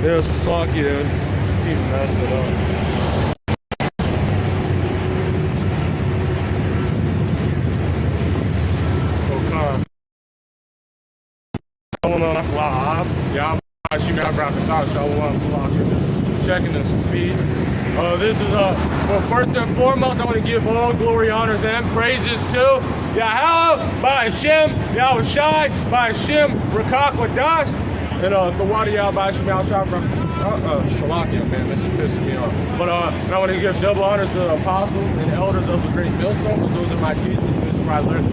There's Slakia. Steve messed it up. Checking this feed. This is well, first and foremost, I want to give all glory, honors, and praises to Yahweh by Hashem, Yahweh Shai by Hashem, Rakak Wadash, and the Wadiyah by Hashem, Yahweh Shai, Shalakia, man, this is pissing me off. But and I want to give double honors to the apostles and elders of the Great Millstone, because those are my teachers, this is where I learned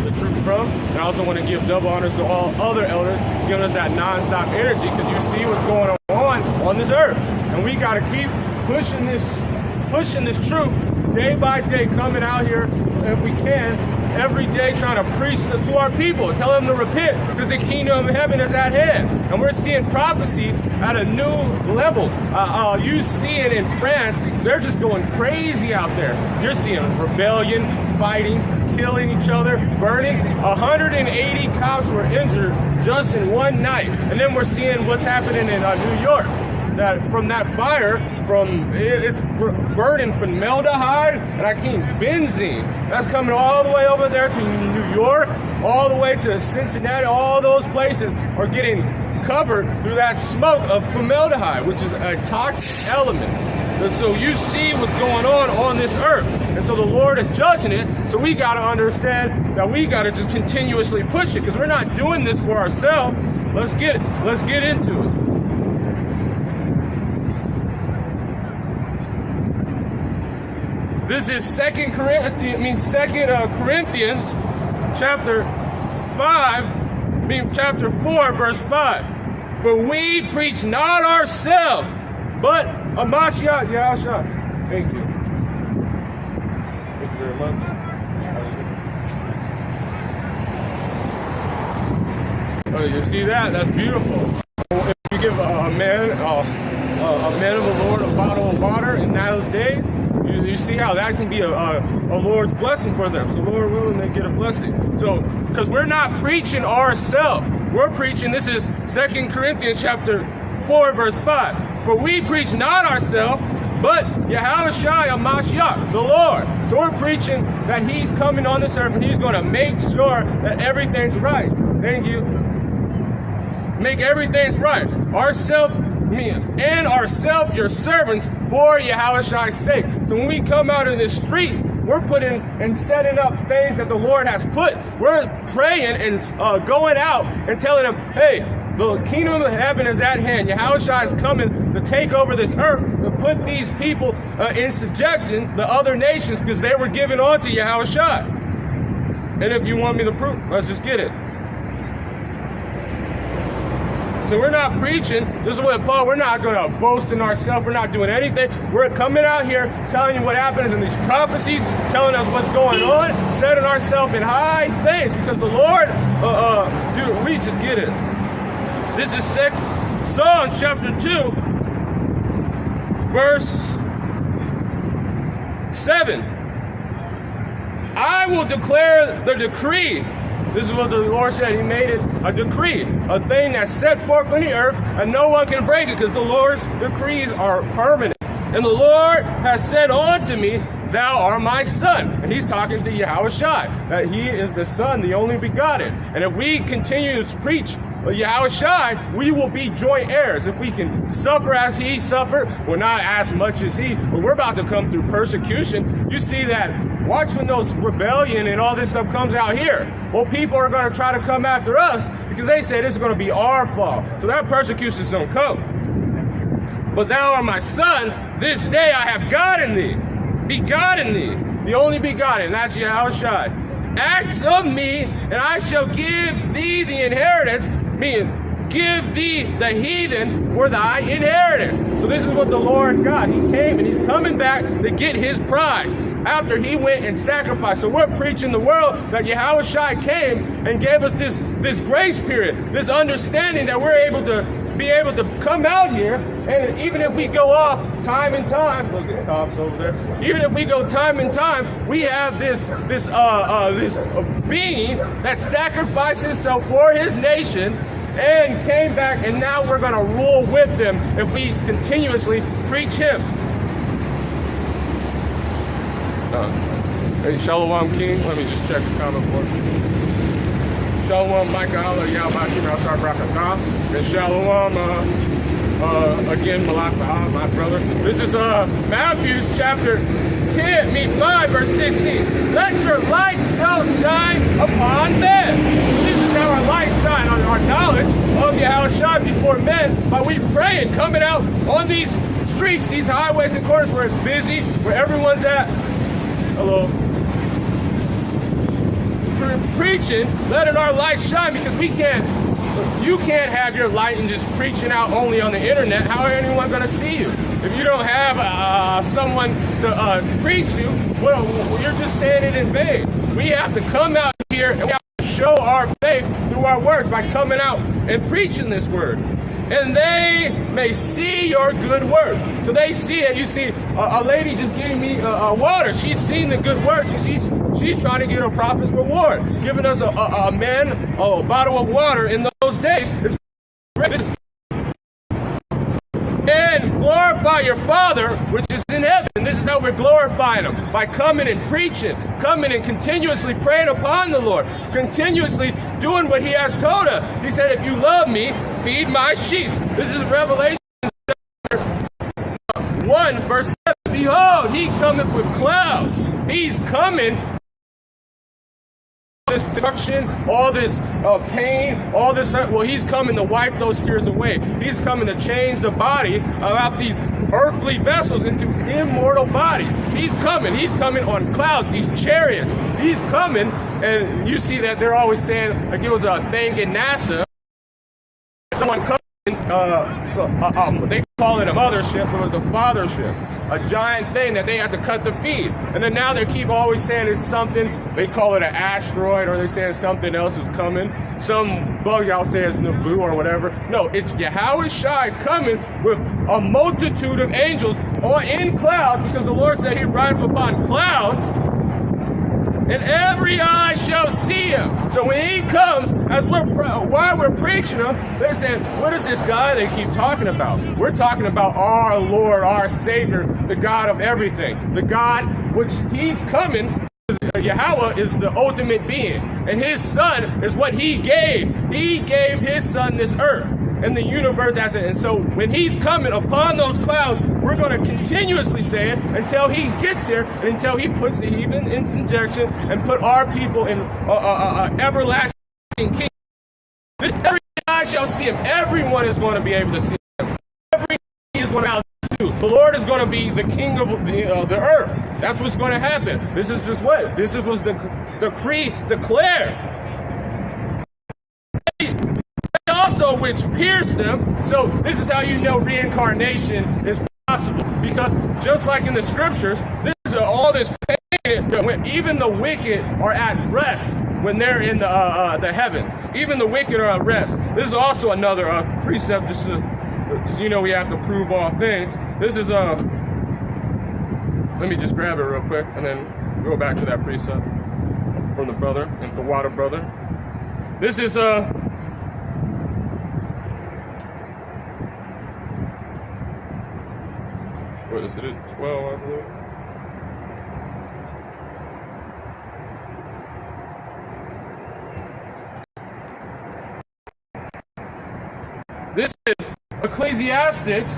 the truth from. And I also want to give double honors to all other elders, giving us that non-stop energy, because you see what's going on this earth. And we got to keep pushing this truth day by day, coming out here if we can, every day trying to preach to our people, tell them to repent, because the kingdom of heaven is at hand. And we're seeing prophecy at a new level. You see it in France, they're just going crazy out there. You're seeing rebellion, fighting, killing each other, burning. 180 cops were injured just in one night. And then we're seeing what's happening in New York. That from that fire, it's burning formaldehyde and benzene. That's coming all the way over there to New York, all the way to Cincinnati. All those places are getting covered through that smoke of formaldehyde, which is a toxic element. And so you see what's going on this earth. And so the Lord is judging it. So we got to understand that we got to just continuously push it, because we're not doing this for ourselves. Let's get into it. This is 2 Corinthians chapter 4, verse 5. For we preach not ourselves, but a Mashiach Yahushua. Thank you. Thank you very much. Oh, you see that? That's beautiful. If you give a man of the Lord a bottle of water in those days, you see how that can be a Lord's blessing for them. So Lord willing, they get a blessing. So, because we're not preaching ourselves. We're preaching, this is 2 Corinthians chapter 4, verse 5. For we preach not ourselves, but Yahweh Shai Mashiach, the Lord. So we're preaching that he's coming on this earth and he's going to make sure that everything's right. Thank you. Make everything's right. Ourselves, your servants, for Yahweh Shai's sake. So when we come out in this street, we're putting and setting up things that the Lord has put. We're praying and going out and telling them, hey, the kingdom of heaven is at hand. Yahweh Shai is coming to take over this earth, to put these people in subjection, the other nations, because they were given on to Yahweh Shai. And if you want me to prove, let's just get it. So we're not preaching, this is what Paul, we're not going to boast in ourselves, we're not doing anything. We're coming out here telling you what happens in these prophecies, telling us what's going on, setting ourselves in high things, because the Lord, we just get it. This is Psalm chapter 2, verse 7. I will declare the decree. This is what the Lord said. He made it a decree, a thing that's set forth on the earth, and no one can break it, because the Lord's decrees are permanent. And the Lord has said unto me, thou art my son. And he's talking to Yahweh Shai, that he is the son, the only begotten. And if we continue to preach Yahweh Shai, we will be joint heirs. If we can suffer as he suffered, well, not as much as he, but we're about to come through persecution. You see that. Watch when those rebellion and all this stuff comes out here. Well, people are going to try to come after us because they say this is going to be our fault. So that persecution is going to come. But thou art my son, this day I have gotten thee, begotten thee, the only begotten, that's Yahweh Shai. Ask of me, and I shall give thee the inheritance, meaning give thee the heathen for thy inheritance. So this is what the Lord got. He came and he's coming back to get his prize. after he went and sacrificed. So we're preaching the world that Yahushua came and gave us this grace period, this understanding that we're able to come out here, and even if we go off time and time, look at the cops over there. Even if we go time and time, we have this being that sacrificed himself for his nation and came back, and now we're going to rule with them if we continuously preach him. Hey, Shalom King, let me just check the comment for you. Shalom Micah Allah Yahbashim Al-Sar Brakatah. And Shalom again Malak Ba'a, my brother. This is Matthew chapter 5 verse 16. Let your light so shine upon men. This is how our light shine, on our knowledge of Yahushua before men, by we praying, coming out on these streets, these highways and corners where it's busy, where everyone's at. Hello. Preaching, letting our light shine, because you can't have your light and just preaching out only on the internet. How are anyone going to see you? If you don't have someone to preach you, well, you're just saying it in vain. We have to come out here and we have to show our faith through our words by coming out and preaching this word. And they may see your good works. So they see it. You see a lady just gave me water. She's seen the good works, and she's trying to get a prophet's reward. Giving us a bottle of water in those days. And glorify your Father which is in heaven. This is how we're glorifying him, by coming and preaching, coming and continuously praying upon the Lord, continuously doing what he has told us. He said, if you love me, feed my sheep. This is Revelation 1 verse 7. Behold, he cometh with clouds. He's coming. This destruction, all this pain, all this, well, he's coming to wipe those tears away. He's coming to change the body of these earthly vessels into immortal bodies. He's coming on clouds, these chariots. He's coming, and you see that they're always saying, like it was a thing in NASA, someone coming, they call it a mothership, it was the fathership, a giant thing that they had to cut the feed. And then now they keep always saying it's something, they call it an asteroid, or they say something else is coming. Some bug y'all say it's Naboo or whatever. No, it's Yahushua coming with a multitude of angels in clouds, because the Lord said he rideth upon clouds, and every eye shall see him. So when he comes, while we're preaching him, they're saying, what is this guy they keep talking about? We're talking about our Lord, our Savior, the God of everything. The God which he's coming. Yahweh is the ultimate being. And his son is what he gave. He gave his son this earth and the universe as it. And so when he's coming upon those clouds, we're going to continuously say it until he gets here, and until he puts even in subjection and put our people in everlasting kingdom. Every eye shall see him. Everyone is going to be able to see him. Every knee is going to bow to. The Lord is going to be the king of the earth. That's what's going to happen. This is just what? This was the decree declared. Also which pierced them. So this is how you know reincarnation is possible, because just like in the scriptures, this is all this pain. Even the wicked are at rest when they're in the heavens. Even the wicked are at rest. This is also another precept, just to, you know, we have to prove all things. This is let me just grab it real quick and then go back to that precept from the brother and the water brother. This is what is it? 12, I believe. This is Ecclesiastes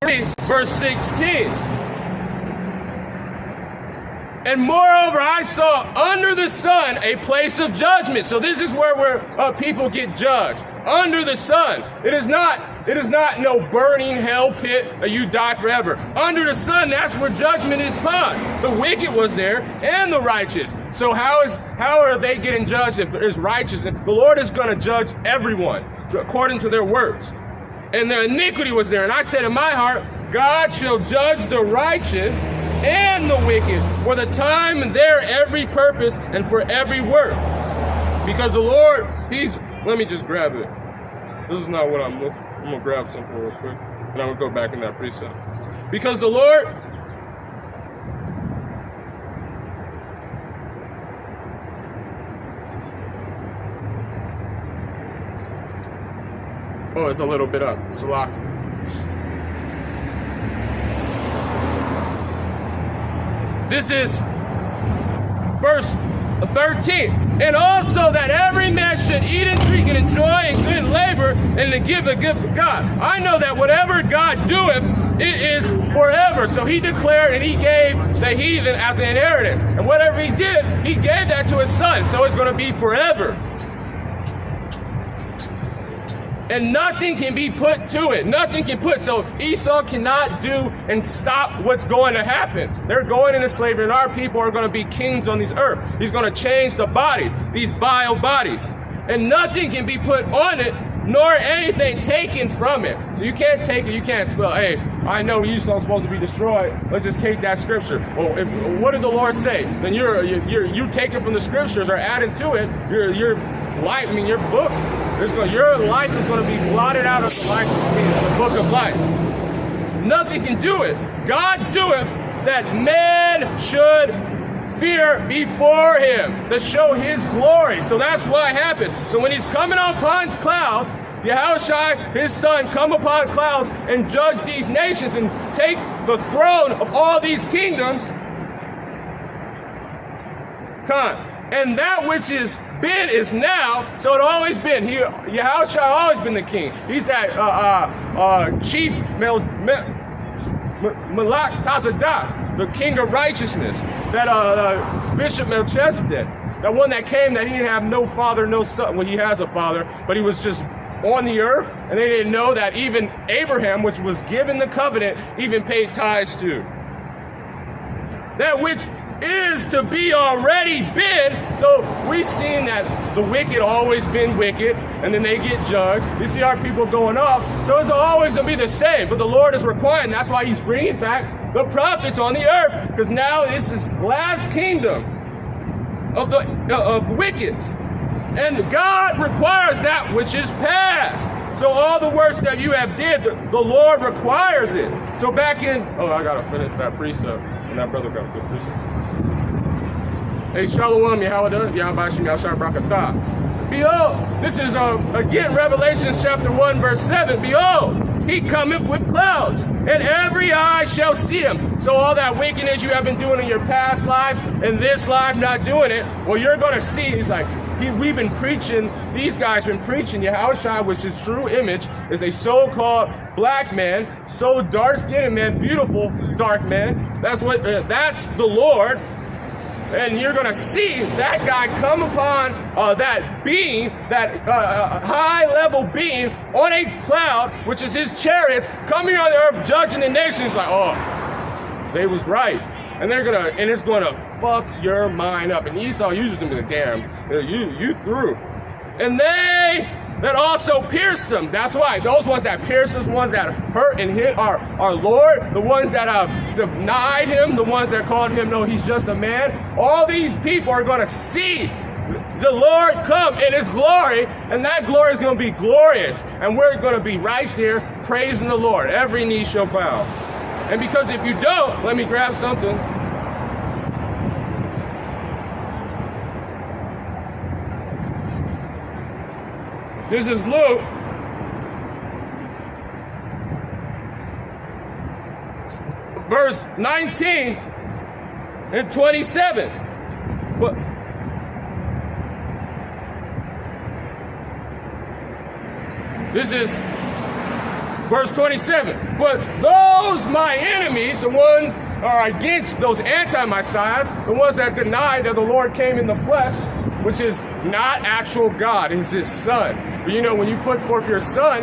3, verse 16. And moreover, I saw under the sun a place of judgment. So this is where people get judged. Under the sun. It is not no burning hell pit that you die forever. Under the sun, that's where judgment is upon. The wicked was there and the righteous. So how are they getting judged if there is righteous? And the Lord is going to judge everyone according to their works. And their iniquity was there. And I said in my heart, God shall judge the righteous and the wicked, for the time and their every purpose and for every work. Because the Lord, let me just grab it. This is not what I'm going to grab something real quick, and I'm going to go back in that precept. Because the Lord, oh, it's a little bit up. Slack. This is verse 13. And also that every man should eat and drink and enjoy and good labor and to give a gift to God. I know that whatever God doeth, it is forever. So he declared and he gave the heathen as an inheritance. And whatever he did, he gave that to his son. So it's going to be forever. And nothing can be put to it. Nothing can put. So Esau cannot do and stop what's going to happen. They're going into slavery, and our people are going to be kings on this earth. He's going to change the body, these vile bodies. And nothing can be put on it, nor anything taken from it. So you can't take it. You can't, well, hey, I know Esau's supposed to be destroyed. Let's just take that scripture. Well, what did the Lord say? Then you take it from the scriptures or adding to it your life, your book. Your life is going to be blotted out of the book of life. Nothing can do it. God doeth that man should fear before him to show his glory. So that's what happened. So when he's coming upon clouds, Yahushua, his son, come upon clouds and judge these nations and take the throne of all these kingdoms. And that which is been is now, so it always been. Yahushua always been the king. He's that chief Malak Tazadah, the king of righteousness, that Bishop Melchizedek, that one that came that he didn't have no father, no son. Well, he has a father, but he was just on the earth, and they didn't know that even Abraham, which was given the covenant, even paid tithes to. That which is to be already been. So we've seen that the wicked always been wicked, and then they get judged. You see our people going off, so it's always going to be the same. But the Lord is requiring, that's why he's bringing back the prophets on the earth, because now this is last kingdom of wicked. And God requires that which is past. So all the works that you have did, the Lord requires it. So back in, I got to finish that precept. And that brother got a good precept. Hey, Shalom, Yahweh, Yahbashim, Yahshar, Brakatah. Behold, this is again Revelation chapter 1, verse 7. Behold, he cometh with clouds, and every eye shall see him. So all that wickedness you have been doing in your past lives, and this life not doing it, well, you're going to see. He's like, we've been preaching, these guys been preaching, Yahushua, which his true image is a so-called black man, so dark-skinned man, beautiful dark man. That's the Lord. And you're going to see that guy come upon that being, that high-level being on a cloud, which is his chariots, coming on the earth, judging the nations. Like, they was right. And it's gonna fuck your mind up. And Esau uses them to the damn, you through. And they that also pierced him. That's why those ones that pierced us, ones that hurt and hit our Lord, the ones that denied him, the ones that called him, no, he's just a man. All these people are gonna see the Lord come in his glory, and that glory is gonna be glorious. And we're gonna be right there praising the Lord. Every knee shall bow. And because if you don't, let me grab something. This is Luke. Verse 19 and 27. But this is verse 27. But those my enemies, the ones are against those anti-messiahs, the ones that deny that the Lord came in the flesh, which is not actual God, is his son. But you know, when you put forth your son,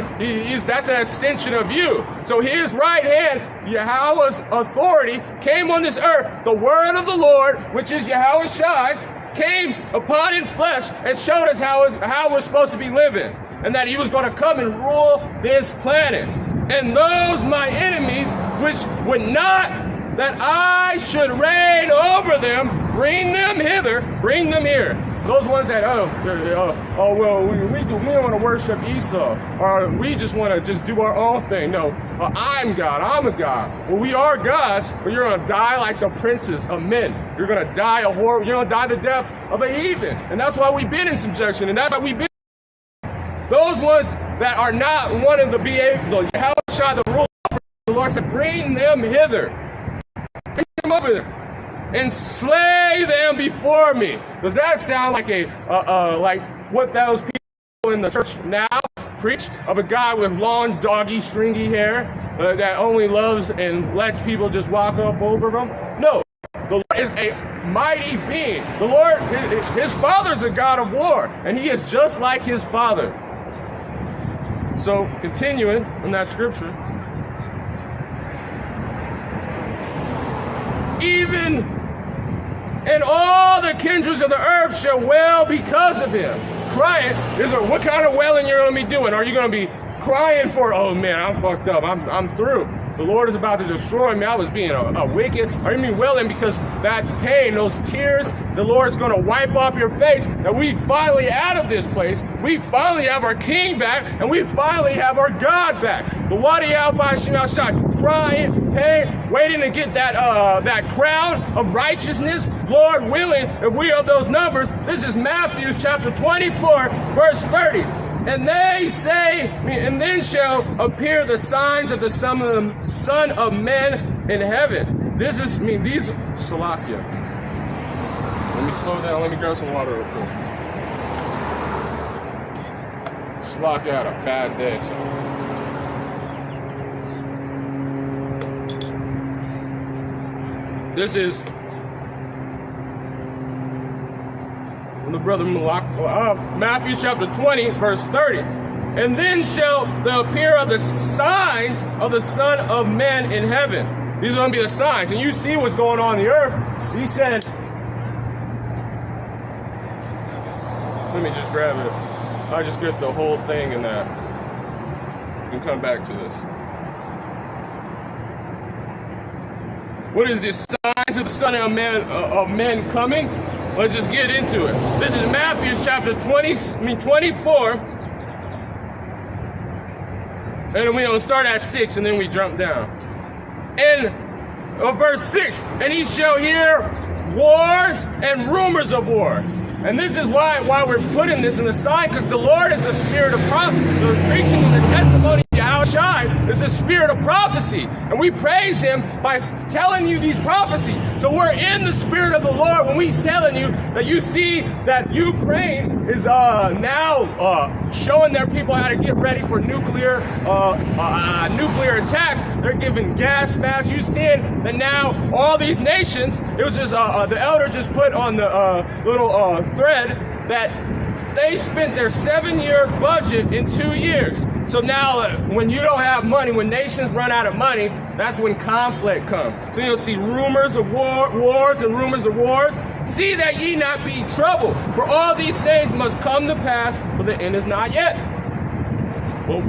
that's an extension of you. So his right hand, Yahweh's authority, came on this earth. The word of the Lord, which is Yahushua, came upon in flesh and showed us how we're supposed to be living. And that he was going to come and rule this planet. And those my enemies, which would not that I should reign over them, bring them hither, bring them here. Those ones that, we don't want to worship Esau, or we just want to just do our own thing. No, I'm God, I'm a God. Well, we are gods, but you're going to die like the princes of men. You're going to die a horror, you're going to die the death of a heathen. And that's why we've been in subjection, and that's why we've been. Those ones that are not wanting to be able to Yahushua, the rule, the Lord said, bring them hither. Bring them over there. And slay them before me. Does that sound like like what those people in the church now preach of a guy with long, doggy, stringy hair that only loves and lets people just walk up over them? No, the Lord is a mighty being. The Lord, his Father's a God of war, and he is just like his Father. So, continuing in that scripture, even and all the kindreds of the earth shall wail because of him. Crying, what kind of wailing you're going to be doing? Are you going to be crying for, oh man, I'm fucked up, I'm through. The Lord is about to destroy me. I was being a wicked. Are you mean wailing because that pain, those tears, the Lord's going to wipe off your face, that we finally out of this place. We finally have our King back, and we finally have our God back. The Wadi al-Bashim crying, pain, waiting to get that crown of righteousness. Lord willing, if we are those numbers, this is Matthew chapter 24, verse 30. And they say, and then shall appear the signs of the Son of Man in heaven. This is, these, Salakia. Let me slow down, let me grab some water real quick. Salakia had a bad day, so. This is the brother Matthew chapter 20, verse 30. And then shall the appear of the signs of the Son of Man in heaven. These are going to be the signs. And you see what's going on the earth. He said, let me just grab it. I'll just get the whole thing in that. And come back to this. What is this signs of the Son of Man coming? Let's just get into it. This is Matthew chapter 24. And we'll start at 6 and then we jump down. And verse 6, and he shall hear wars and rumors of wars. And this is why we're putting this in the sign, because the Lord is the spirit of prophecy. The preaching and the testimony of Yahushua is the spirit of prophecy. And we praise him by telling you these prophecies. So we're in the spirit of the Lord when we're telling you that you see that Ukraine is now showing their people how to get ready for nuclear attack. They're giving gas masks. You seeing that now all these nations, it was just the elder just put on the little thread that they spent their 7-year budget in 2 years. So now when you don't have money, when nations run out of money, that's when conflict comes. So you'll see rumors of wars and rumors of wars. See that ye not be troubled, for all these things must come to pass, but the end is not yet. Well,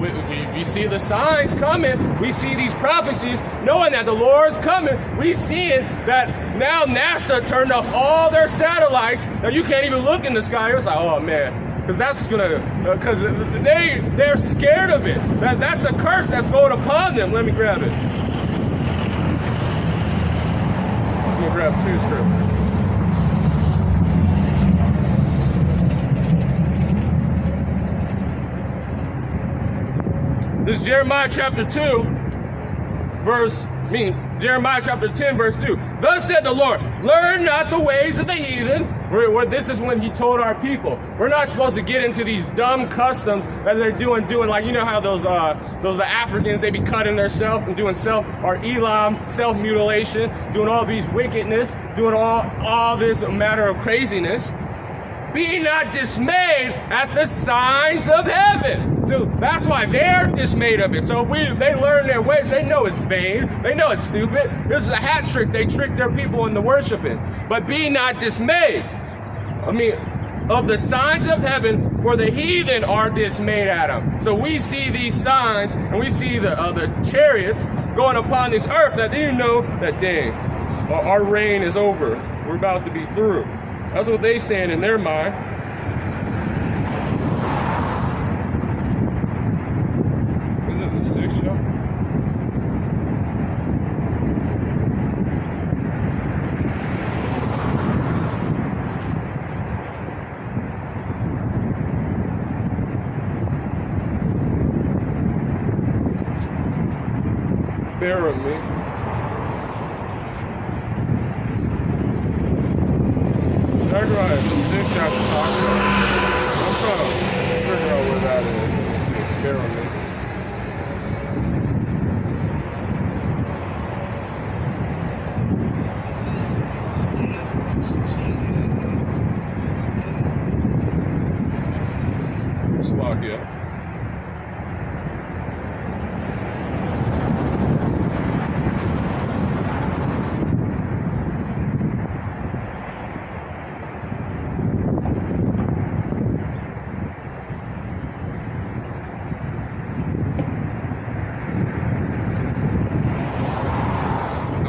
we see the signs coming. We see these prophecies, knowing that the Lord's coming. We seeing that now NASA turned off all their satellites. Now you can't even look in the sky. It's like, oh man, because that's because they're scared of it. That's a curse that's going upon them. Let me grab it. Let me grab 2 scriptures. This is Jeremiah chapter 2, Jeremiah chapter 10, verse 2. Thus said the Lord, learn not the ways of the heathen. This is when he told our people, we're not supposed to get into these dumb customs that they're doing like, you know how those Africans, they be cutting themselves and doing self-mutilation, doing all these wickedness, doing all this matter of craziness. Be not dismayed at the signs of heaven. So that's why they're dismayed of it. So if they learn their ways, they know it's vain. They know it's stupid. This is a hat trick they trick their people into worshiping. But be not dismayed. of the signs of heaven, for the heathen are dismayed at them. So we see these signs, and we see the chariots going upon this earth, that they know that, dang, our reign is over. We're about to be through. That's what they saying in their mind. Is it the 6th show? Bear with me. Zechariah, the 6th chapter talks about. I'm trying to figure out where that is. Let me see. Bear with me. Slovakia.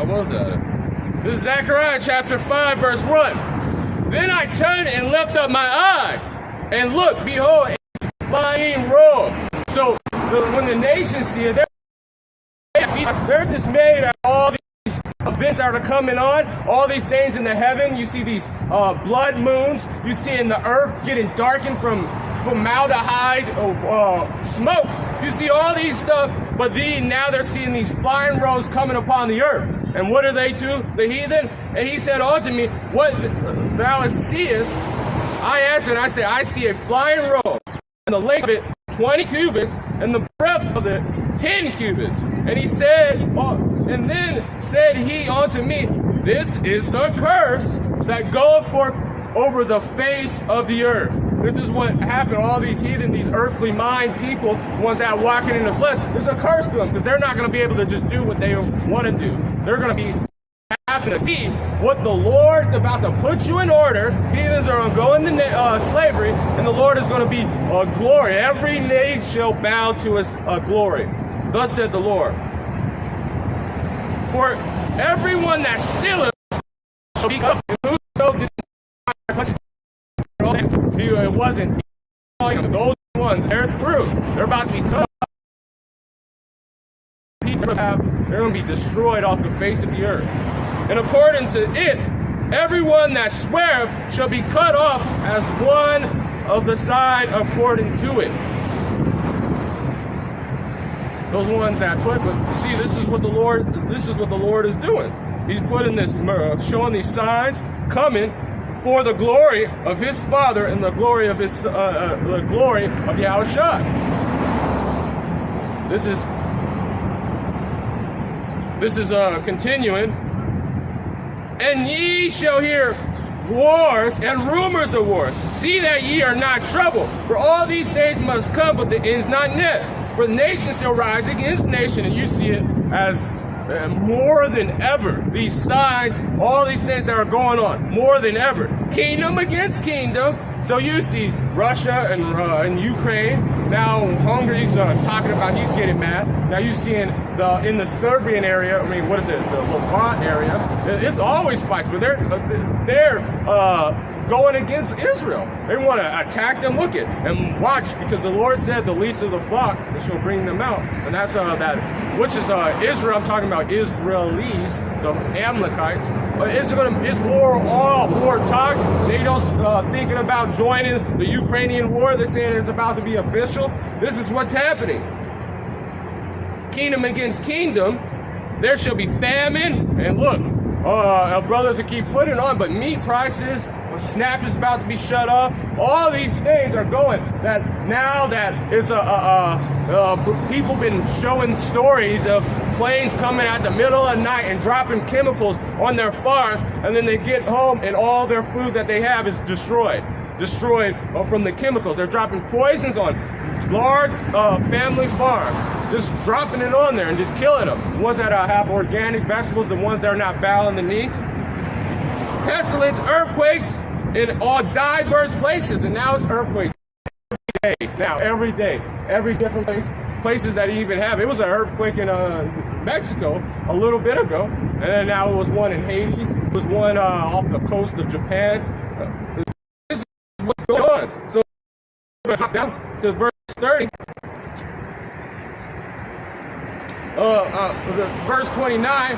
Was that? This is Zechariah chapter 5, verse 1. Then I turned and lifted up my eyes, and looked, behold, a flying robe. So when the nations see it, they're dismayed at all these events that are coming on, all these things in the heaven. You see these blood moons. You see in the earth getting darkened from formaldehyde, smoke. You see all these stuff, but now they're seeing these flying robes coming upon the earth. And what are they to the heathen? And he said unto me, what thou seest? I answered, I said, I see a flying robe, and the length of it 20 cubits, and the breadth of it 10 cubits. And he said, and then said he unto me, this is the curse that goeth forth over the face of the earth. This is what happened to all these heathen, these earthly mind people, ones that are walking in the flesh. There's a curse to them, because they're not going to be able to just do what they want to do. They're going to be happy to see what the Lord's about to put you in order. Heathens are going to go into slavery, and the Lord is going to be glory. Every knee shall bow to his glory. Thus said the Lord. For everyone that stealeth shall be cut off. It wasn't those ones. They're through. They're about to be cut off. They're going to be destroyed off the face of the earth. And according to it, everyone that sweareth shall be cut off as one of the side according to it. Those ones that put, but see, this is what the Lord is doing. He's putting this, showing these signs coming for the glory of his Father and the glory of his the glory of Yahushua. This is continuing. And ye shall hear wars and rumors of wars. See that ye are not troubled, for all these things must come, but the end is not yet. For the nation shall rise against nation, and you see it as more than ever. These signs, all these things that are going on, more than ever. Kingdom against kingdom. So you see Russia and Ukraine. Now Hungary's talking about he's getting mad. Now you see in the Serbian area, I mean, what is it? The Levant area. It's always fights, but they're going against Israel. They want to attack them. Look it and watch, because the Lord said, "The least of the flock shall bring them out," and that's which is Israel. I'm talking about Israelis, the Amalekites. It's war. All war talks. They don't thinking about joining the Ukrainian war. They're saying it's about to be official. This is what's happening. Kingdom against kingdom. There shall be famine, and look, our brothers will keep putting on, but meat prices. SNAP is about to be shut off. All these things are going. That now that it's people been showing stories of planes coming at the middle of the night and dropping chemicals on their farms, and then they get home and all their food that they have is destroyed from the chemicals. They're dropping poisons on large family farms, just dropping it on there and just killing them. The ones that have organic vegetables, the ones that are not bowing the knee. Pestilence, earthquakes, in all diverse places, and now it's earthquakes every day. Now, every day, every different places that you even have. It was an earthquake in Mexico a little bit ago, and then now it was one in Haiti. It was one off the coast of Japan. This is what's going on. So we're going to drop down to verse 30. Verse 29,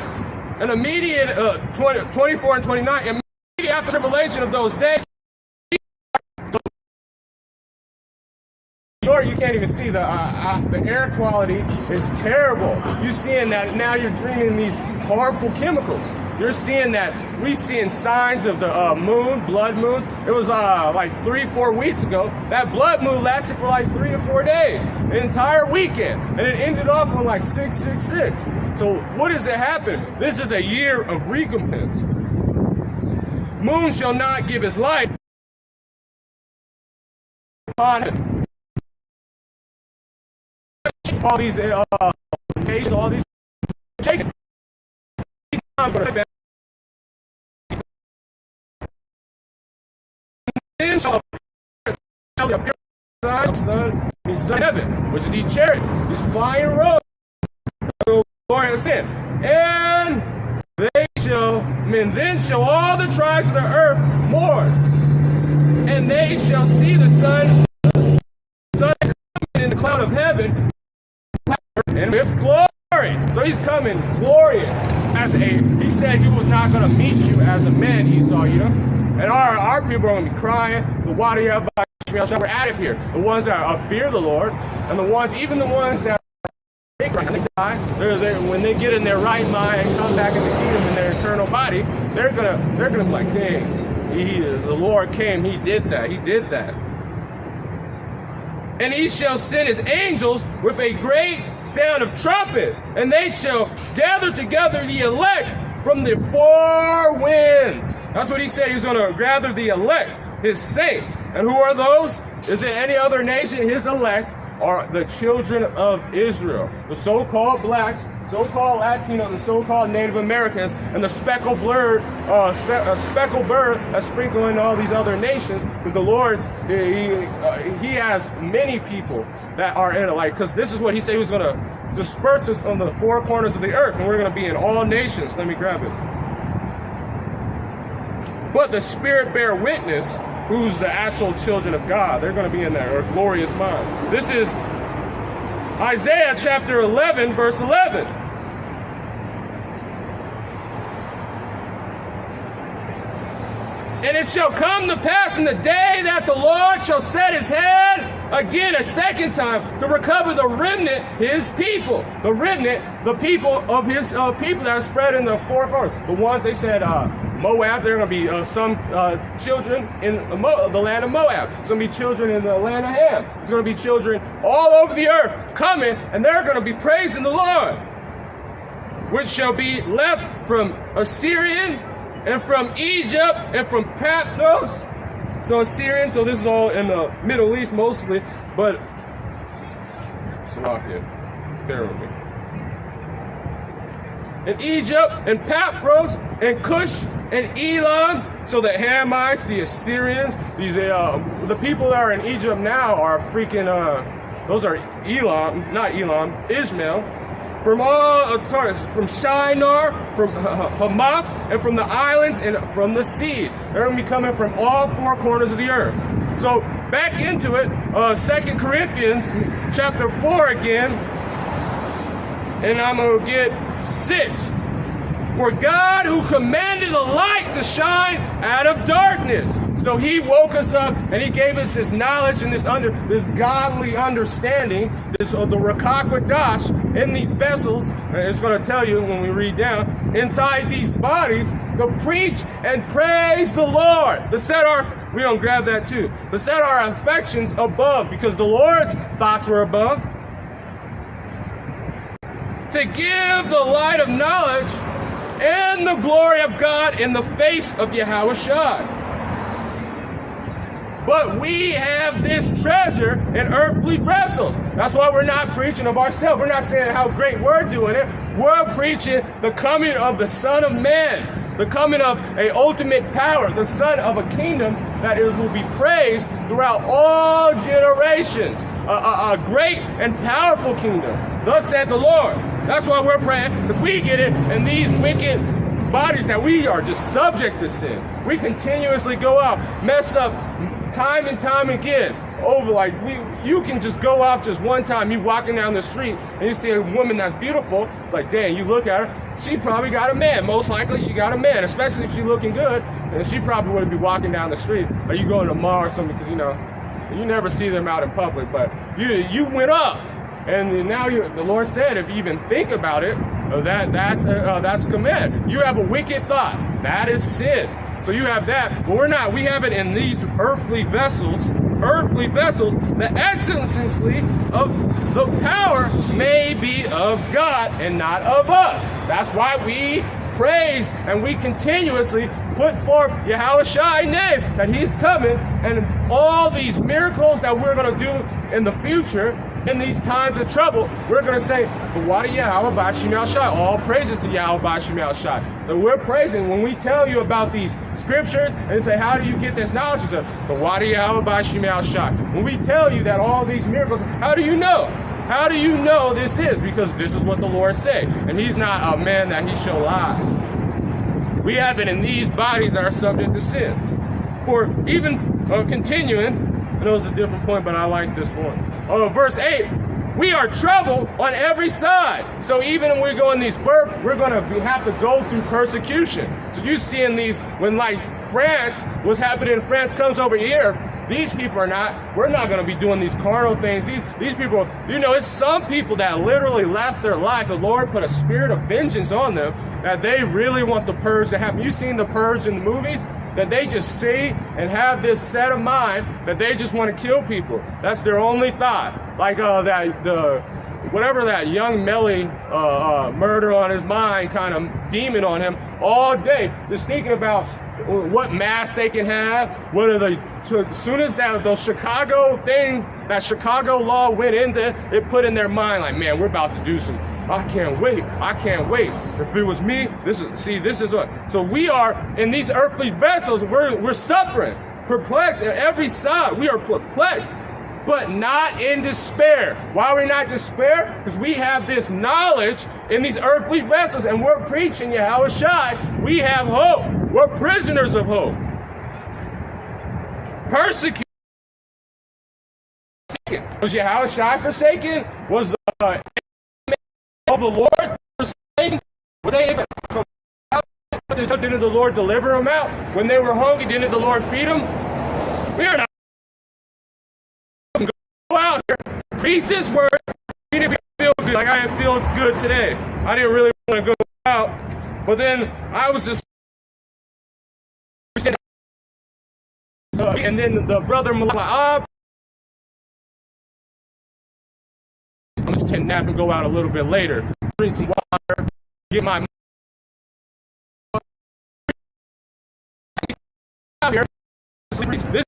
and immediate 24 and 29, immediately after the tribulation of those days, you can't even see the air quality is terrible. You're seeing that now. You're drinking these harmful chemicals. You're seeing that. We seeing signs of the blood moons. It was like 3-4 weeks ago. That blood moon lasted for like 3 or 4 days, an entire weekend, and it ended up on like 666. So what does it happen? This is a year of recompense. Moon shall not give his light upon him. All these all these shaking. Then shall appear the sun in heaven, which is these chariots, these flying robes, the glory of sin. And then shall all the tribes of the earth mourn, and they shall see the sun coming in the cloud of heaven, and with glory. So he's coming glorious. He said he was not going to meet you as a man, Esau, And our people are going to be crying. The water you have by we're out of here. The ones that fear the Lord, and even the ones that they die, when they get in their right mind and come back in the kingdom in their eternal body, they're gonna be like, dang, the Lord came, he did that. And he shall send his angels with a great sound of trumpet, and they shall gather together the elect from the four winds. That's what he said. He's going to gather the elect, his saints. And who are those? Is it any other nation? His elect are the children of Israel. The so-called blacks, so-called Latinos, the so-called Native Americans, and the speckled bird that's sprinkling all these other nations. Because the Lord's, he has many people that are in it. Like, because this is what he said he was going to disperse us on the four corners of the earth, and we're going to be in all nations. Let me grab it. But the Spirit bear witness, who's the actual children of God. They're going to be in there, or glorious mind. This is Isaiah chapter 11, verse 11. And it shall come to pass in the day that the Lord shall set his hand again a second time to recover the remnant, his people. The remnant, the people of his people that are spread in the four corners. The ones they said, Moab, there are going to be some children in the land of Moab. There's going to be children in the land of Ham. There's going to be children all over the earth coming, and they're going to be praising the Lord, which shall be left from Assyrian and from Egypt and from Pathros. So Assyrian, so this is all in the Middle East mostly, but Slovakia, bear with me. And Egypt and Pathros and Cush and Elam, so the Hamites, the Assyrians, these the people that are in Egypt now are freaking those are Ishmael, from all from Shinar, from Hamath, and from the islands and from the seas. They're going to be coming from all four corners of the earth. So back into it, 2 Corinthians chapter 4 again, and I'm going to get 6. For God who commanded the light to shine out of darkness. So he woke us up and he gave us this knowledge and this godly understanding, the Rakak Wadash in these vessels. And it's going to tell you when we read down, inside these bodies to preach and praise the Lord. We don't grab that too. To set our affections above, because the Lord's thoughts were above. To give the light of knowledge and the glory of God in the face of Yahushua. But we have this treasure in earthly vessels. That's why we're not preaching of ourselves. We're not saying how great we're doing it. We're preaching the coming of the Son of Man. the coming of a ultimate power, the son of a kingdom that will be praised throughout all generations. A great and powerful kingdom. Thus said the Lord. That's why we're praying, because we get it in these wicked bodies that we are just subject to sin. We continuously go out, mess up time and time again. You can just go off just one time. You walking down the street and you see a woman that's beautiful, like, dang, you look at her, she probably got a man. Most likely she got a man, especially if she's looking good. And she probably wouldn't be walking down the street. Or you going to the mall or something, because, you never see them out in public. But you went up. And now the Lord said, if you even think about it, that's command. You have a wicked thought. That is sin. So you have that, but we're not. We have it in these earthly vessels, the excellency of the power may be of God and not of us. That's why we praise and we continuously put forth Yahushua name, that he's coming, and all these miracles that we're going to do in the future, in these times of trouble, we're going to say, Wadi Yahweh Bashim Al Shai. All praises to Yahweh Bashim Al Shai. That we're praising. When we tell you about these scriptures and say, how do you get this knowledge? You say, Wadi Yahweh Bashim Al Shai. When we tell you that all these miracles, how do you know? How do you know this is? Because this is what the Lord said. And he's not a man that he shall lie. We have it in these bodies that are subject to sin. For even continuing, I know it's a different point, but I like this point. Verse 8, we are troubled on every side. So even when we're going these births, we're going to have to go through persecution. So you see in these, when like France, what's happening in France comes over here, these people we're not going to be doing these carnal things. These people, it's some people that literally left their life. The Lord put a spirit of vengeance on them that they really want the purge to happen. You've seen the purge in the movies? That they just see and have this set of mind that they just want to kill people. That's their only thought. Like whatever that young Melly murder on his mind kind of demon on him all day, just thinking about what mass they can have. What are as soon as those Chicago things, that Chicago law went into, it put in their mind like, man, we're about to do some. I can't wait. If it was me, this is what. So we are in these earthly vessels. We're suffering, perplexed at every side. We are perplexed, but not in despair. Why are we not despair? Because we have this knowledge in these earthly vessels, and we're preaching Yahushua. We have hope. We're prisoners of hope. Persecuted. Was Yahushua forsaken? Was of the Lord forsaken? Were they able to come out? Didn't the Lord deliver them out? When they were hungry, didn't the Lord feed them? We are not go out here, preach His word. We didn't feel good. Like I didn't feel good today. I didn't really want to go out, but then I was just. And then the brother Malak, I'm just taking a nap and go out a little bit later. Drink some water, get my out here. This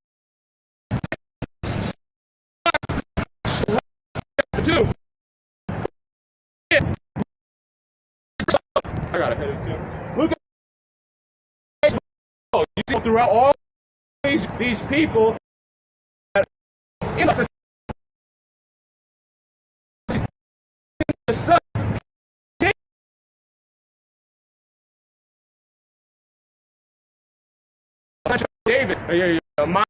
too. I gotta hit it too. Look at you see throughout all these people that in the sun. David, my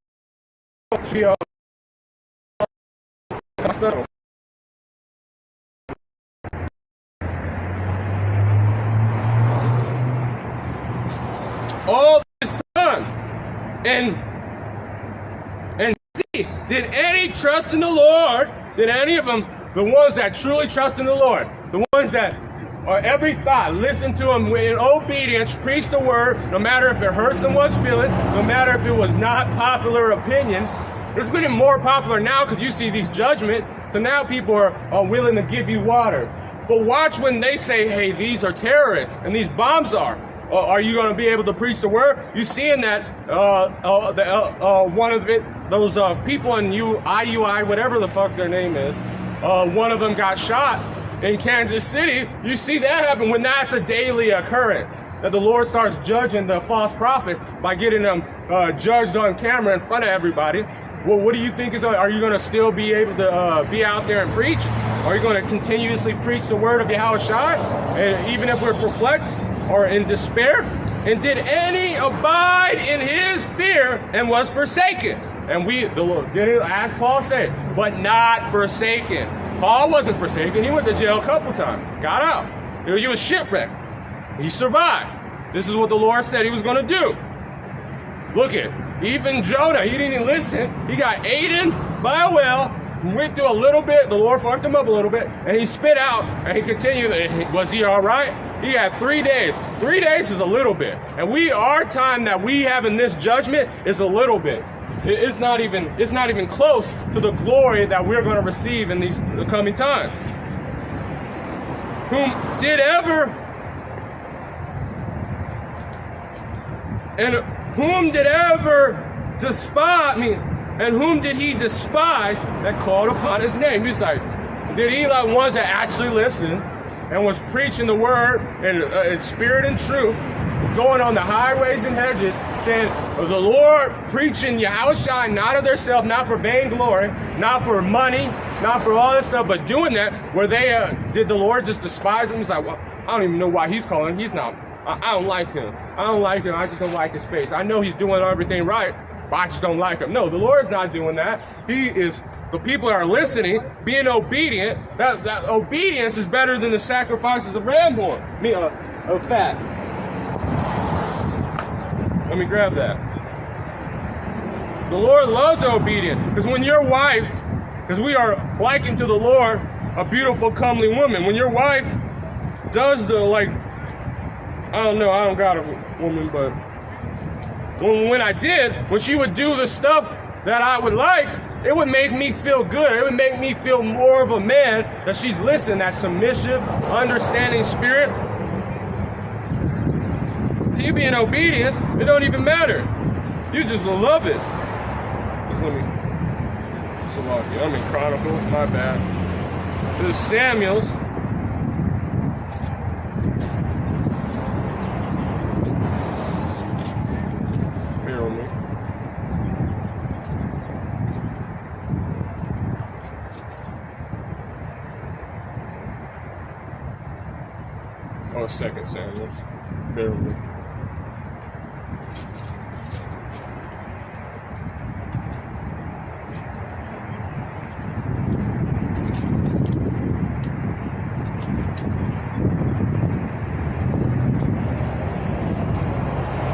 son. All this done, and see, did any trust in the Lord? Did any of them, the ones that truly trust in the Lord, the ones that are every thought, listen to Him in obedience, preach the word, no matter if it hurts someone's feelings, no matter if it was not popular opinion. It's getting more popular now because you see these judgments, so now people are willing to give you water. But watch when they say, hey, these are terrorists and these bombs are. Are you going to be able to preach the word? You seeing that one of it, those people in IUI, whatever the fuck their name is, one of them got shot in Kansas City. You see that happen when that's a daily occurrence. that the Lord starts judging the false prophet by getting them judged on camera in front of everybody, well, what do you think are you going to still be able to be out there and preach? Are you going to continuously preach the word of Yahushua? And even if we're perplexed or in despair? And did any abide in his fear and was forsaken? And the Lord did it, as Paul said, but not forsaken. Paul wasn't forsaken. He went to jail a couple times, got out. He was shipwrecked. He survived. This is what the Lord said he was going to do. Look at even Jonah. He didn't even listen. He got eaten by a whale. Went through a little bit. The Lord fucked him up a little bit, and he spit out. And he continued. Was he all right? He had 3 days. 3 days is a little bit, and our time that we have in this judgment is a little bit. It's not even close to the glory that we're going to receive in these coming times. Whom did ever despise me? And whom did he despise that called upon his name? He's like, did he like ones that actually listened and was preaching the word in spirit and truth, going on the highways and hedges, saying, the Lord preaching Yahushua, not of theirself, not for vainglory, not for money, not for all this stuff, but doing that, where they, did the Lord just despise him? He's like, well, I don't even know why he's calling. He's not, I don't like him. I don't like him. I just don't like his face. I know he's doing everything right, but I just don't like him. No, the Lord's not doing that. He is, the people are listening, being obedient. That obedience is better than the sacrifices of ram horn, of fat. Let me grab that. The Lord loves obedience, because when your wife, because we are likened to the Lord, a beautiful, comely woman. When your wife does the, like, I don't know, I don't got a woman, but when I did, when she would do the stuff that I would like, it would make me feel good. It would make me feel more of a man, that she's listening, that submissive, understanding spirit. To you being obedient, it don't even matter. You just love it. Just let me, I'm in Chronicles, my bad. This is Samuel's. Bear with me. Oh, 2 Samuel's. Bear with me.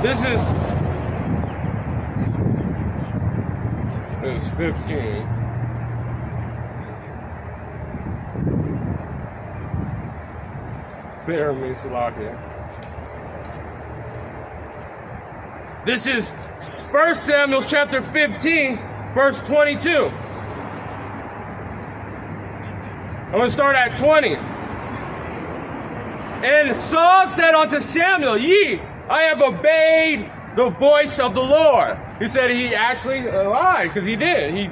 This is 15. Bear with me, Salakia. This is 1 Samuel chapter 15, verse 22. I'm going to start at 20. And Saul said unto Samuel, I have obeyed the voice of the Lord. He said he actually lied, because he did. He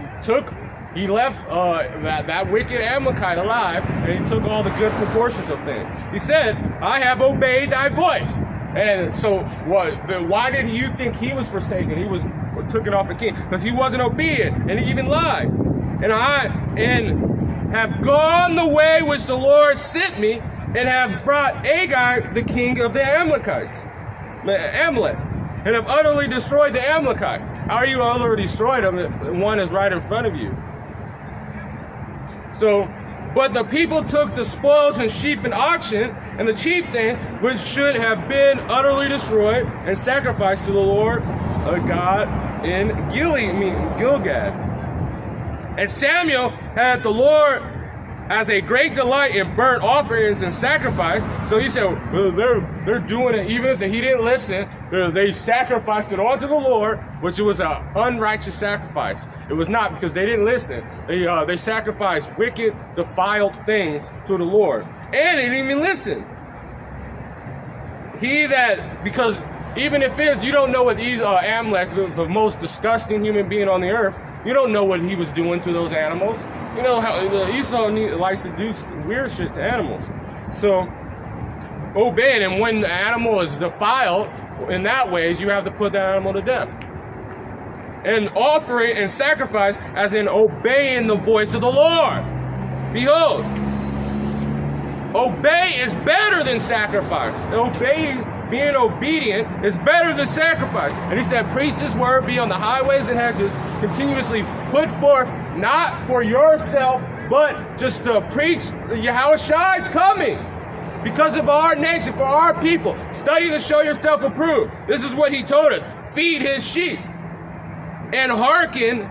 left that wicked Amalekite alive, and he took all the good proportions of things. He said, I have obeyed thy voice. And so why did you think he was forsaken? He was taken off a king, because he wasn't obedient, and he even lied. And have gone the way which the Lord sent me, and have brought Agag, the king of the Amalekites, Amalek, and have utterly destroyed the Amalekites. How are you utterly destroyed them if one is right in front of you? So, but the people took the spoils and sheep and oxen and the chief things which should have been utterly destroyed and sacrificed to the Lord God in Gilgad. And Samuel had the Lord as a great delight in burnt offerings and sacrifice. So he said, well, they're doing it even if he didn't listen. They sacrificed it unto the Lord, which was an unrighteous sacrifice. It was not, because they didn't listen. They sacrificed wicked, defiled things to the Lord. And they didn't even listen. Because even if you don't know what Amalek, the most disgusting human being on the earth, you don't know what he was doing to those animals. You know how Esau likes to do weird shit to animals. So obeying. And when the animal is defiled in that ways, you have to put that animal to death. And offering and sacrifice as in obeying the voice of the Lord. Behold, obey is better than sacrifice. Being obedient is better than sacrifice. And he said, preach his word, be on the highways and hedges, continuously put forth, not for yourself, but just to preach Yahushua is coming. Because of our nation, for our people. Study to show yourself approved. This is what he told us. Feed his sheep. And hearken,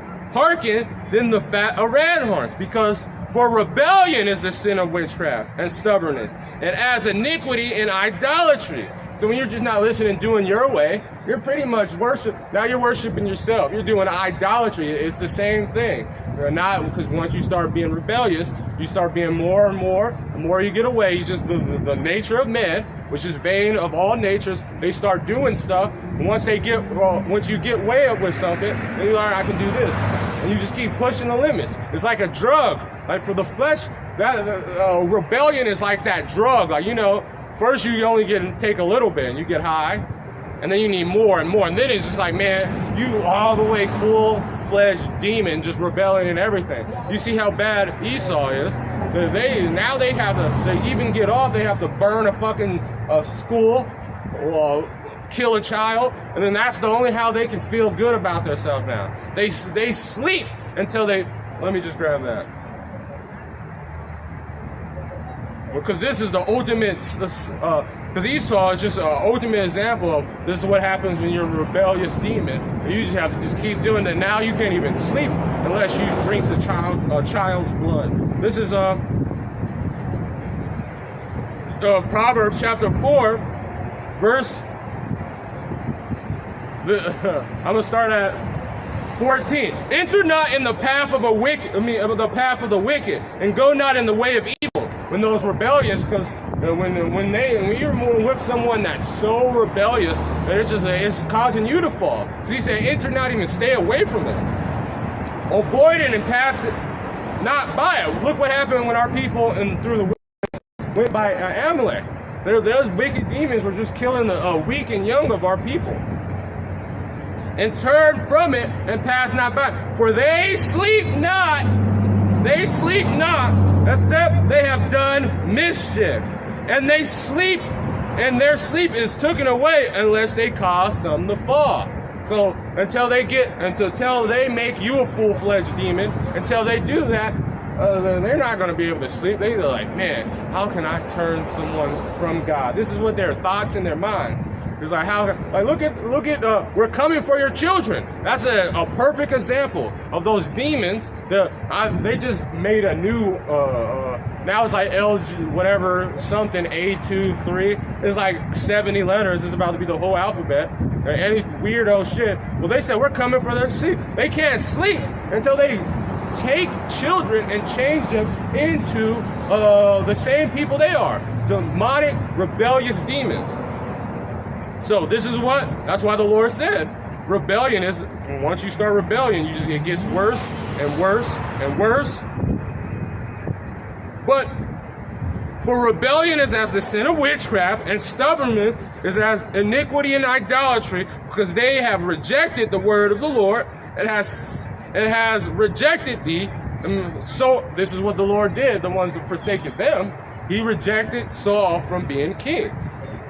then the fat of ram horns. Because for rebellion is the sin of witchcraft and stubbornness, and as iniquity and idolatry. So when you're just not listening, doing your way, you're pretty much now you're worshiping yourself. You're doing idolatry. It's the same thing. Not because once you start being rebellious, you start being more and more. The more you get away, you just the nature of men, which is vain of all natures. They start doing stuff. And once you get way up with something, then you learn I can do this, and you just keep pushing the limits. It's like a drug. Like for the flesh, that rebellion is like that drug. Like first you only take a little bit, and you get high, and then you need more and more, and then it's just like, man, you all the way full-fledged demon, just rebelling and everything. You see how bad Esau is. They even get off. They have to burn a fucking school, kill a child, and then that's the only how they can feel good about themselves now. They sleep until they. Let me just grab that. Because this is the ultimate, because Esau is just an ultimate example of this is what happens when you're a rebellious demon. And you just have to just keep doing that. Now you can't even sleep unless you drink the child's blood. This is Proverbs chapter 4, verse. I'm gonna start at 14. Enter not in the path of the path of the wicked, and go not in the way of evil. When those rebellious, because when you're with someone that's so rebellious, it's causing you to fall. So he said, enter not, even stay away from them. Avoid it and pass it not by it. Look what happened when our people through the wilderness went by Amalek. Those wicked demons were just killing the weak and young of our people. And turn from it and pass not by. For they sleep not, except they have done mischief. And they sleep, and their sleep is taken away unless they cause some to fall. So until they make you a full-fledged demon, until they do that, they're not going to be able to sleep. They're like, man, how can I turn someone from God? This is what their thoughts in their minds. It's like, look at, we're coming for your children. That's a perfect example of those demons. They just made a new, now it's like LG, whatever, something, A23. It's like 70 letters. It's about to be the whole alphabet. Or any weirdo shit. Well, they said, we're coming for their sleep. They can't sleep until they take children and change them into the same people they are. Demonic, rebellious demons. So that's why the Lord said, rebellion is, once you start rebellion, it gets worse and worse and worse. But for rebellion is as the sin of witchcraft, and stubbornness is as iniquity and idolatry, because they have rejected the word of the Lord, and has rejected thee. So this is what the Lord did, the ones that forsaken them. He rejected Saul from being king.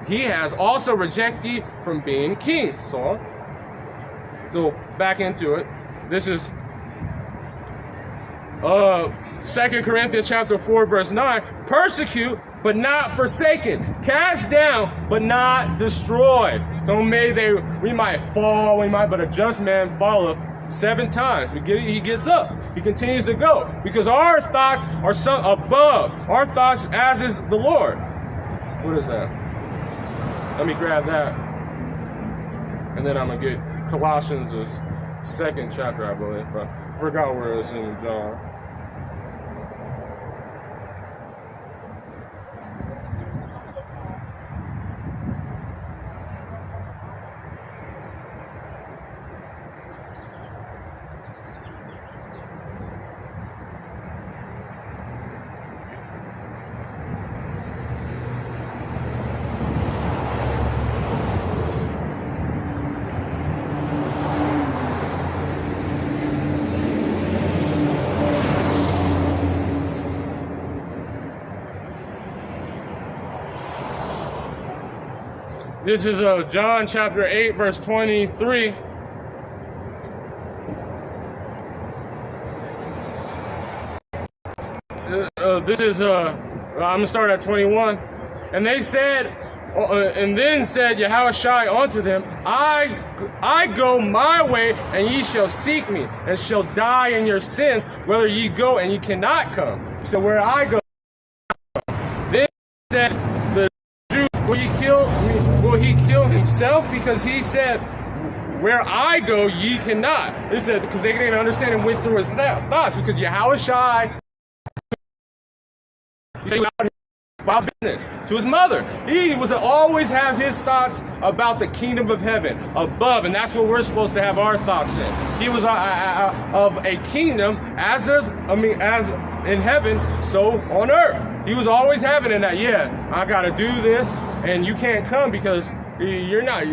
He has also rejected thee from being king, Saul. So back into it. This is 2 Corinthians chapter 4, verse 9. Persecute, but not forsaken. Cast down, but not destroyed. So we might fall, but a just man falleth 7 times. He gets up. He continues to go. Because our thoughts are above. Our thoughts as is the Lord. What is that? Let me grab that. And then I'm going to get Colossians, the 2nd chapter, I believe. But I forgot where it's in John. This is John chapter 8, verse 23. This is, I'm going to start at 21. And they said, and then said Yahushua unto them, I go my way, and ye shall seek me, and shall die in your sins, whether ye go and ye cannot come. So where I go, then said the Jews, will he kill himself? Because he said, where I go, ye cannot. They said, because they didn't understand and went through his thoughts, because Yahushua, he said, Father's business to his mother. He was always have his thoughts about the kingdom of heaven above, and that's what we're supposed to have our thoughts in. He was of a kingdom as in heaven, so on earth. He was always having in that. Yeah, I got to do this, and you can't come because you're not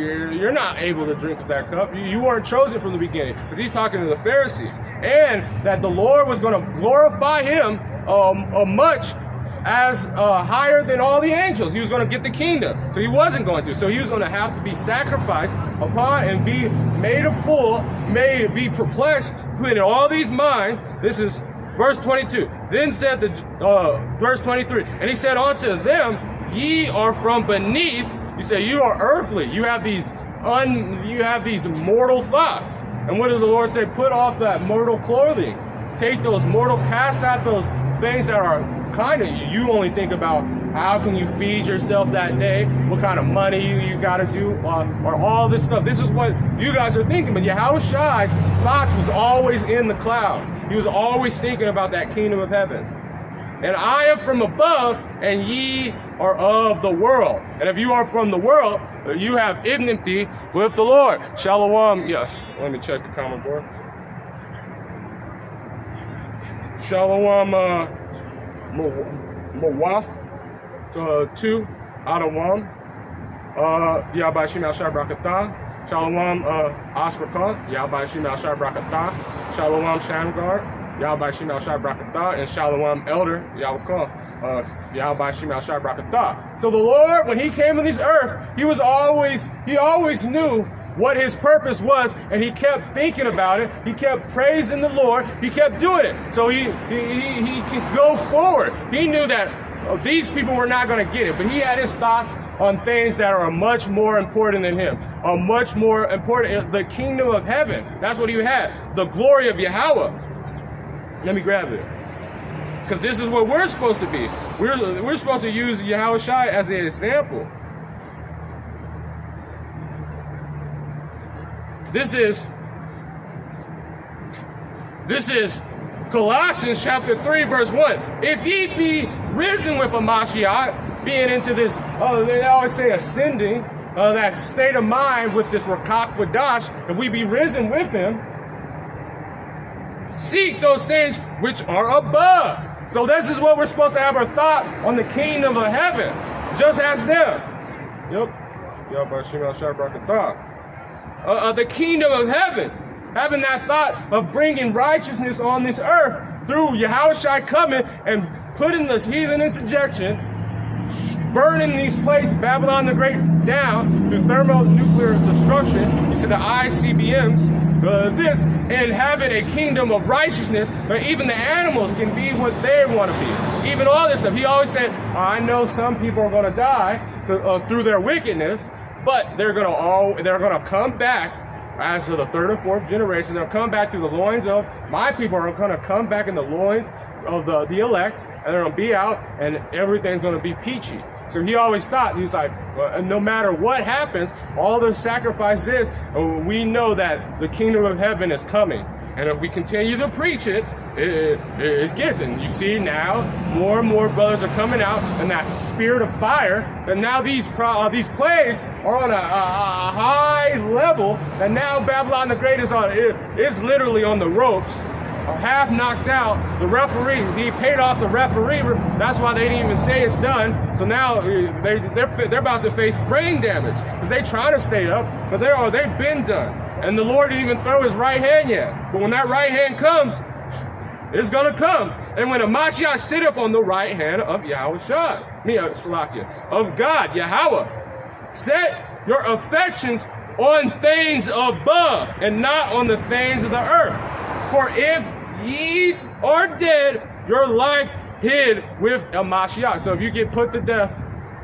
able to drink of that cup. You weren't chosen from the beginning, because he's talking to the Pharisees, and that the Lord was going to glorify him much as higher than all the angels. He was going to get the kingdom. So he wasn't going to. So he was going to have to be sacrificed upon and be made a fool, be perplexed, put in all these minds. This is verse 22. Then said verse 23, and he said unto them, ye are from beneath. He said, you are earthly. You have these mortal thoughts. And what did the Lord say? Put off that mortal clothing. Take those mortal, cast out those things that are kind of you only think about how can you feed yourself that day, what kind of money you got to do, or all this stuff. This is what you guys are thinking. But Yahushua's thoughts was always in the clouds. He was always thinking about that kingdom of heaven. And I am from above, and ye are of the world. And if you are from the world, you have enmity with the Lord. Shalom. Yeah, let me check the comment board. Shalom, Mawaf, 2, Adawam, Yahba Shim Al-Shai Brakatah, Shalom, Asrakah, Yahba Shim Al-Shai Brakatah, Shalom, Shamgar, Yahba Shim Al-Shai Brakatah, and Shalom, Elder, Yahweh, Yahba Shim Al-Shai Brakatah. So the Lord, when he came to this earth, he always knew what his purpose was, and he kept thinking about it. He kept praising the Lord. He kept doing it. So he could go forward. He knew that these people were not going to get it, but he had his thoughts on things that are much more important than him, are much more important. The kingdom of heaven. That's what he had. The glory of Yahweh. Let me grab it, because this is what we're supposed to be. We're supposed to use Yahushua as an example. This is Colossians chapter 3, verse 1. If ye be risen with a Mashiach, being into this, they always say ascending, that state of mind with this Rakak Wadash, if we be risen with him, seek those things which are above. So this is what we're supposed to have our thought on the kingdom of heaven, just as them. Yep. The kingdom of heaven, having that thought of bringing righteousness on this earth through Yahushua coming and putting this heathen in subjection, burning these places, Babylon the Great, down through thermonuclear destruction, you see the ICBMs, and having a kingdom of righteousness where even the animals can be what they want to be. Even all this stuff. He always said, I know some people are going to die through their wickedness, but they're gonna come back as to the third and fourth generation. They'll come back through the loins of my people. Are gonna come back in the loins of the elect, and they're gonna be out, and everything's gonna be peachy. So he always thought, he's like, well, no matter what happens, all the sacrifice is, we know that the kingdom of heaven is coming. And if we continue to preach it, it gets. And you see now, more and more brothers are coming out, and that spirit of fire. And now these plagues are on a high level. And now Babylon the Great is it's literally on the ropes, half knocked out. The referee, he paid off the referee. That's why they didn't even say it's done. So now they're about to face brain damage because they try to stay up, but they've been done. And the Lord didn't even throw his right hand yet. But when that right hand comes, it's going to come. And when a Mashiach sitteth on the right hand of Yahushua, of God, Yahweh, set your affections on things above and not on the things of the earth. For if ye are dead, your life hid with a Mashiach. So if you get put to death,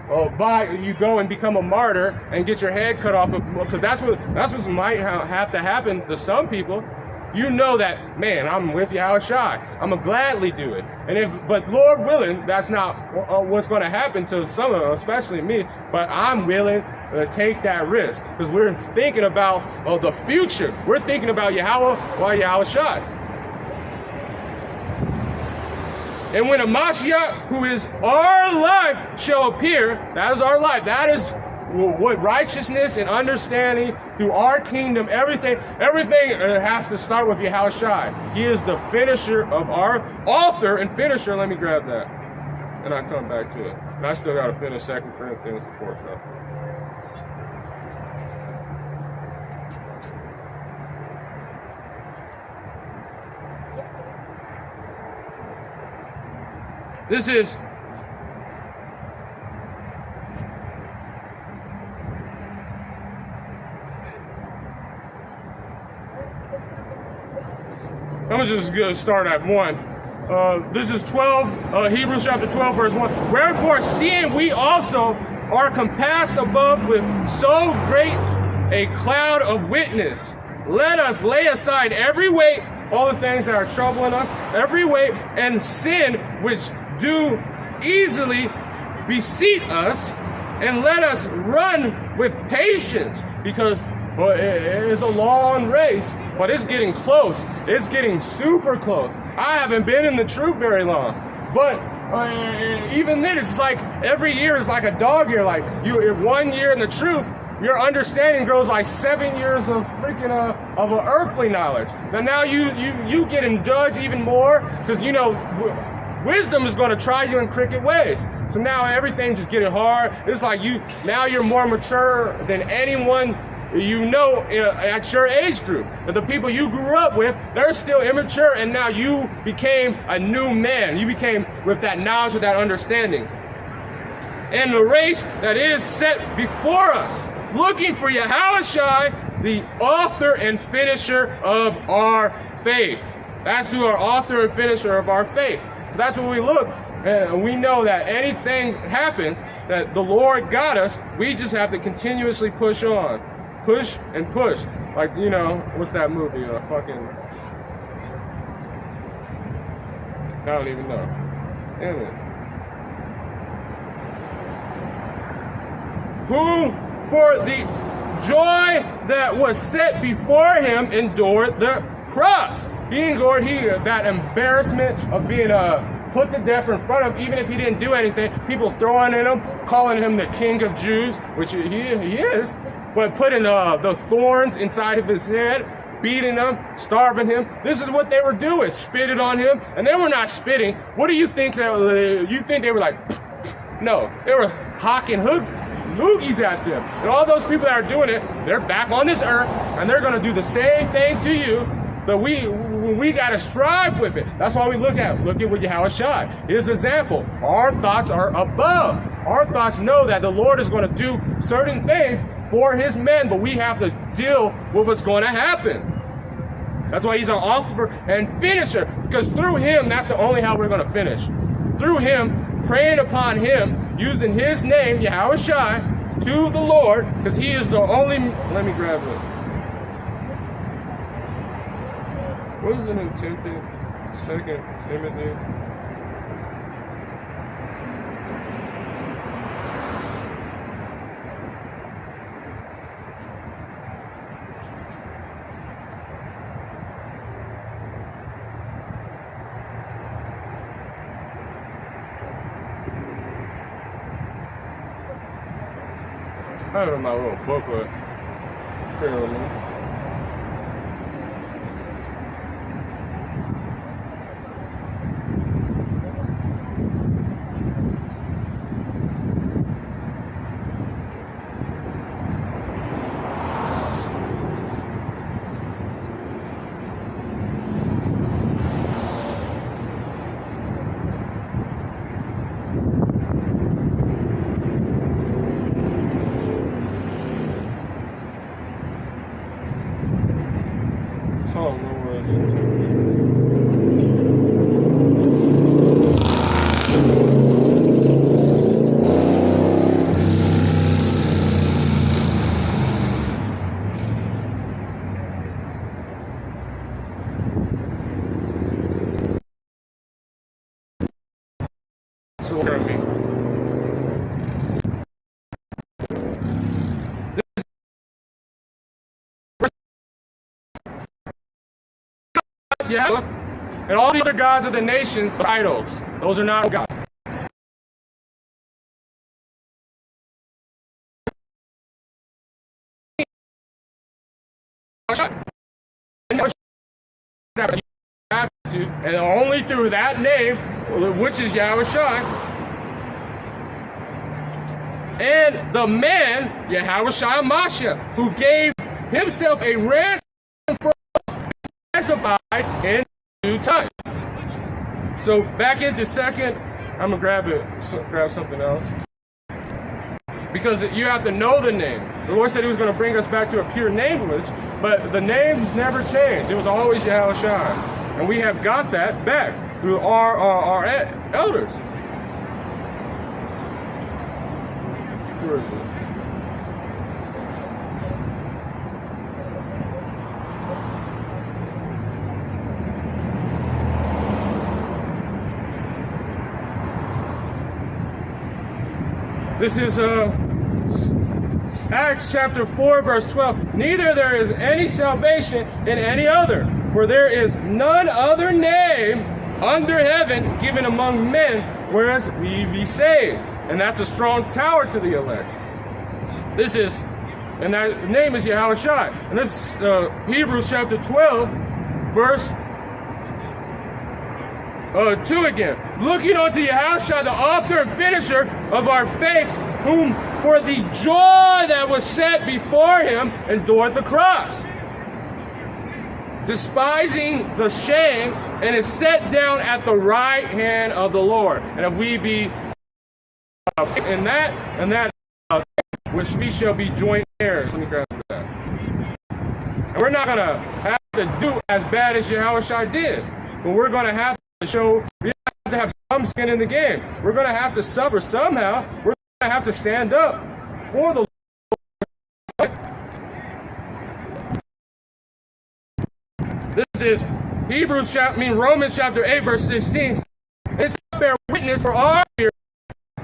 you go and become a martyr and get your head cut off, because that's what might have to happen to some people. You know that, man, I'm with Yahushua. I'm gonna gladly do it. But Lord willing, that's not what's going to happen to some of them, especially me. But I'm willing to take that risk because we're thinking about the future. We're thinking about Yahweh while Yahushua. And when a Mashiach, who is our life, shall appear, that is our life. That is what righteousness and understanding through our kingdom, everything has to start with Yahushua. He is the finisher of our author and finisher. Let me grab that. And I come back to it. And I still got to finish 2 Corinthians, the 4th chapter. This is I'm just going to start at 1. This is 12, Hebrews chapter 12, verse 1. Wherefore, seeing we also are compassed above with so great a cloud of witness, let us lay aside every weight, all the things that are troubling us, every weight and sin which do easily beset us, and let us run with patience, because it is a long race, but it's getting close. It's getting super close. I haven't been in the truth very long, but even then, it's like every year is like a dog year. Like you, 1 year in the truth, your understanding grows like 7 years of freaking of an earthly knowledge. And now you getting judged even more because wisdom is going to try you in crooked ways. So now everything's just getting hard. It's like you're more mature than anyone at your age group. But the people you grew up with, they're still immature, and now you became a new man. You became with that knowledge, with that understanding. And the race that is set before us, looking for Yahushua, the author and finisher of our faith. That's who our author and finisher of our faith. So that's what we look, and we know that anything happens, that the Lord got us, we just have to continuously push on. Push and push. Like, what's that movie? I don't even know. Damn it. Who, for the joy that was set before him, endured the cross. He endured that embarrassment of being put to death in front of, even if he didn't do anything, people throwing at him, calling him the King of Jews, which he is. But putting the thorns inside of his head, beating him, starving him. This is what they were doing, spitting on him. And they were not spitting. What do you think? You think they were like, no, they were hawking loogies at them. And all those people that are doing it, they're back on this earth, and they're going to do the same thing to you. But we got to strive with it. That's why we look at what Yahushua, his example. Our thoughts are above. Our thoughts know that the Lord is going to do certain things for his men, but we have to deal with what's going to happen. That's why he's our author and finisher, because through him, that's the only how we're going to finish. Through him, praying upon him, using his name, Yahushua, to the Lord, because he is the only... Let me grab it. What is it in Timothy? 2 Timothy? I have it in my little booklet. Here with me. I don't know where it's into. Yeah, and all the other gods of the nation are idols. Those are not gods. And only through that name, which is Yahushua, and the man Yahushua Mashiach, who gave himself a ransom for specified in due time. So back into second, I'm gonna grab something else, because you have to know the name. The Lord said He was going to bring us back to a pure nameless, but the names never changed. It was always Yahushua, and we have got that back through our elders. Where is it? This is Acts chapter 4, verse 12. Neither there is any salvation in any other, for there is none other name under heaven given among men, whereas we be saved. And that's a strong tower to the elect. And that name is Yahushua. And this is Hebrews chapter 12, verse 2 again. Looking unto Yahushua, the author and finisher of our faith, whom for the joy that was set before him endured the cross, despising the shame, and is set down at the right hand of the Lord. And if we be in that which we shall be joint heirs. Let me grab that. And we're not gonna have to do as bad as Yahushua did, but we're gonna have to show we have to have some skin in the game. We're gonna have to suffer somehow. We're gonna have to stand up for the Lord. This is Romans chapter 8, verse 16. It's to bear witness for our spirit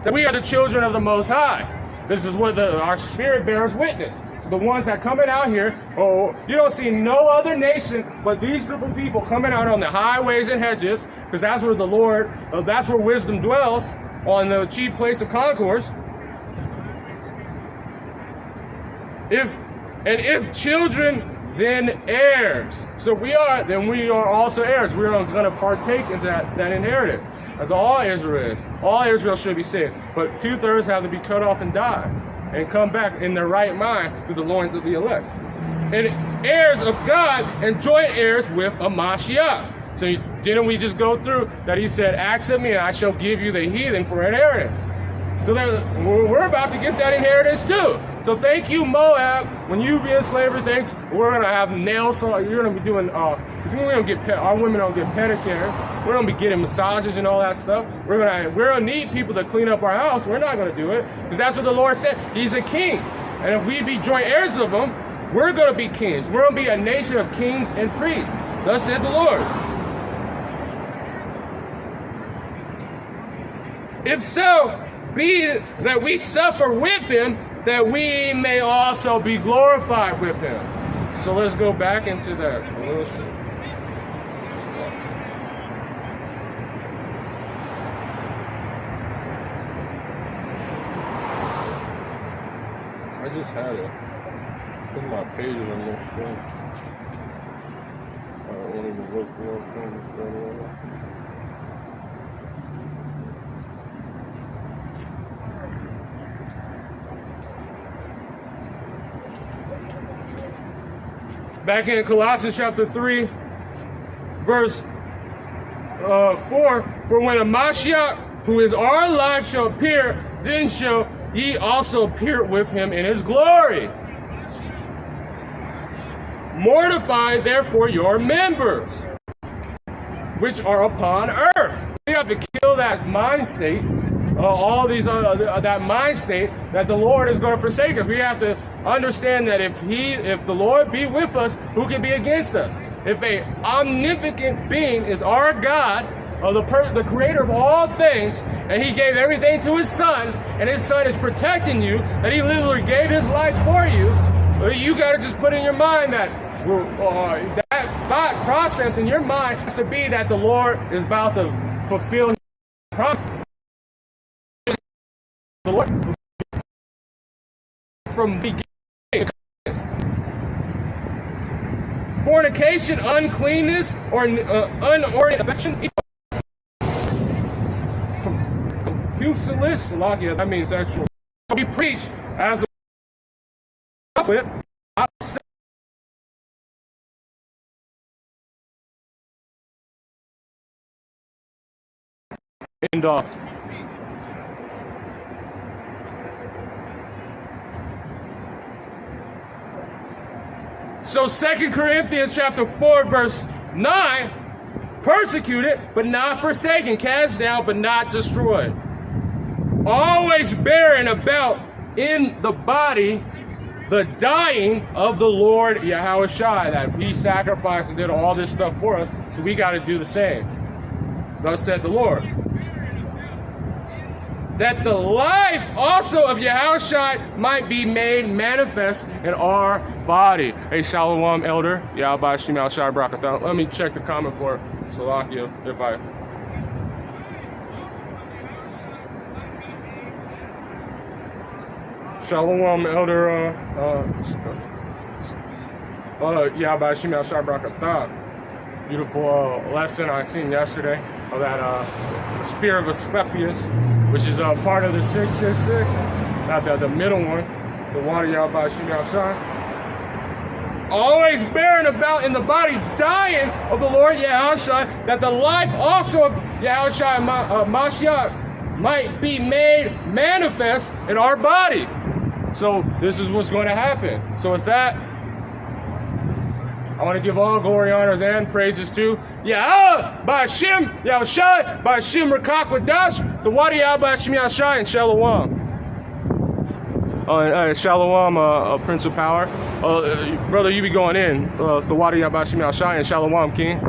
that we are the children of the Most High. This is what our spirit bears witness. So the ones that coming out here, you don't see no other nation but these group of people coming out on the highways and hedges, because that's where the Lord, that's where wisdom dwells, on the chief place of concourse. If children, then heirs. So we are also heirs. We are going to partake in that inheritance. As all Israel is. All Israel should be saved. But 2/3 have to be cut off and die, and come back in their right mind through the loins of the elect. And heirs of God and joint heirs with a Mashiach. So didn't we just go through that he said, ask of me and I shall give you the heathen for inheritance. So we're about to get that inheritance too. So thank you, Moab. When you be in slavery, thanks. We're gonna have nails. So you're gonna be doing. Cause we don't get our women don't get pedicures. We're gonna be getting massages and all that stuff. We're gonna need people to clean up our house. We're not gonna do it because that's what the Lord said. He's a king, and if we be joint heirs of him, we're gonna be kings. We're gonna be a nation of kings and priests. Thus said the Lord. If so, be it that we suffer with him, that we may also be glorified with him. So let's go back into that a little bit. I just had it. Put my pages on this screen. I don't want to look for it. Back in Colossians chapter 3, verse 4, for when a Mashiach, who is our life, shall appear, then shall ye also appear with him in his glory. mortify therefore your members, which are upon earth. We have to kill that mind state, that mind state that the Lord is going to forsake us. We have to understand that if the Lord be with us, who can be against us? If a omnipotent being is our God, the creator of all things, and he gave everything to his son, and his son is protecting you, that he literally gave his life for you, you got to just put in your mind that that thought process in your mind has to be that the Lord is about to fulfill his promise. The Lord from beginning. Fornication, uncleanness, or unordinate affection. Useless, that means sexual. We preach as a prophet. End off. So 2 Corinthians chapter 4, verse 9, persecuted but not forsaken, cast down but not destroyed. Always bearing about in the body the dying of the Lord Yahushua, that he sacrificed and did all this stuff for us, so we got to do the same. Thus said the Lord. That the life also of Yahushua might be made manifest in our body. Hey, Shalom, elder. Yahweh Shem Yahushua Brakatah. Let me check the comment for Salakia if I... Shalom, elder. Yahweh Shem Yahushua Brakatah. Beautiful lesson I seen yesterday of that spear of Asclepius, which is a part of the 666, not the middle one, the water Yahweh Shem Yahushua. Always bearing about in the body, dying of the Lord Yahushua, that the life also of Yahushua Mashiach might be made manifest in our body. So this is what's going to happen. So with that, I want to give all glory, honors, and praises to Yahweh, Ba'ashem, Yahushua, Ba'ashem Rakakwadash, the Wadi Yahweh Shem Yahushua, and Shalom. Shalom, Prince of Power. Brother, you be going in. The Wadi Yahweh Shem Yahushua, and Shalom, King.